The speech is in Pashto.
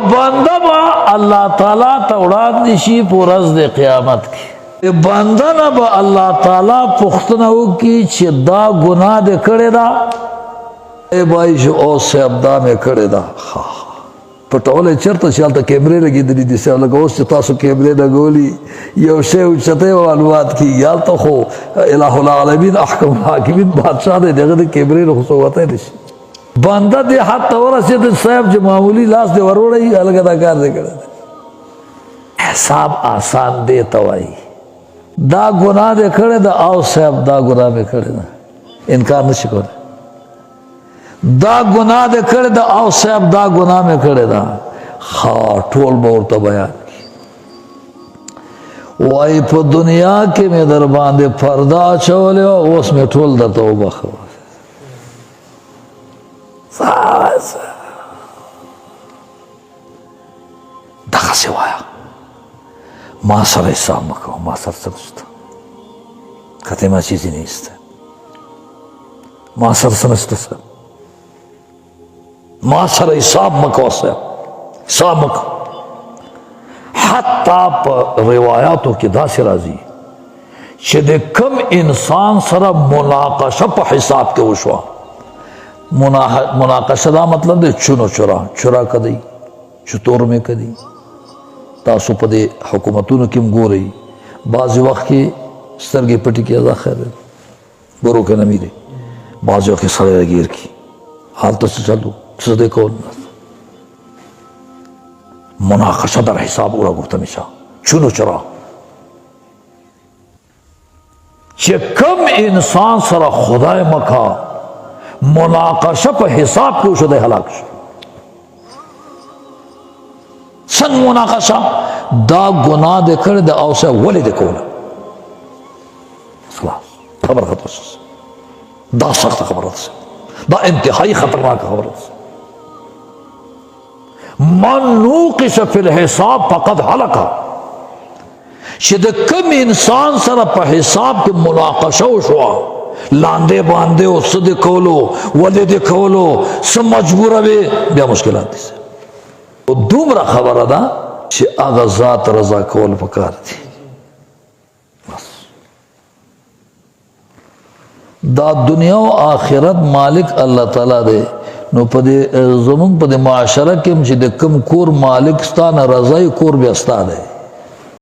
بنده با اللہ تعالیٰ تا وړاندې شي په ورځ د قیامت کې بنده نه به الله تعالی پوښتنه وکړي چې دا ګناه دې کړې ده ای بای چې او صاحب دا مې کړې ده پټولی چېرته چې هلته کیمرې لګېدلي دي صاحب لکه اوس چې تاسو کیمرې لګولي یو شی اوچتی معلومات کېږي هلته خو الہ العالمین احکم الحاکمین بادشاه دی د هغه د کیمرې نه خو څه وتی نه شي بنده دې حد ته ورسېد صاحب چې معمولي لاس دې ور وړی هلکه دا کار دې کړی دی حساب آسان دی ته وایي دا گناہ دے کھڑے دا آو صاحب دا گناہ میں کھڑے دا انکار نشی کرے دا گناہ دے کھڑے دا آو صاحب دا گناہ میں کھڑے دا ٹھول بورتا بیان کی وائی پا دنیا کے میں در باندے پردہ چولے اس میں ٹھول دا توبہ خواہ دخا سوایا ما سر حساب مکو ما سر سنشتا کہتے ما چیزی نہیں استا ما سر سنشتا سر ما سر حساب مکو سر حساب مکو حتی پا روایاتو کی دا سی رازی چھ دے کم انسان سر مناقشہ پا حساب کے وشوا مناقشہ دا مطلب دے چنو چرا کدی چطور میں کدی تاسو په دې حکومتونو کې هم ګورئ بعضې وخت کې سترګې پټې کړي دا خیر دی ګورو که نه میرې بعضې وخت کې سړی راګیر کړي هلته څه چلو څه دی کول مناقشه در حساب اورا گفته میشه چون و چرا چې کم انسان سره خدای مکا مناقشه په حساب کې وشو دی هلاک شو سن مناقشہ دا گناہ دے کر دے او سے ولی دے کولا خبر ختم دا سخت خبرت سے دا انتہائی خطرناک خبرت سے من نوقش فی الحساب فقد حلقا شد کم انسان سر پا حساب کے مناقشہ شوا لاندے باندے او صدی کولو ولی دے کولو سم مجبورہ بیا مشکلات دی سے دومره خبره ده چې هغه ذات رضا کول پکار دي بس دا دنیا او آخرت مالک الله تعالی دی نو په دې زمونږ په دې معاشره کې چې د کم کور مالک ستانه رضای کور بیا ستا دی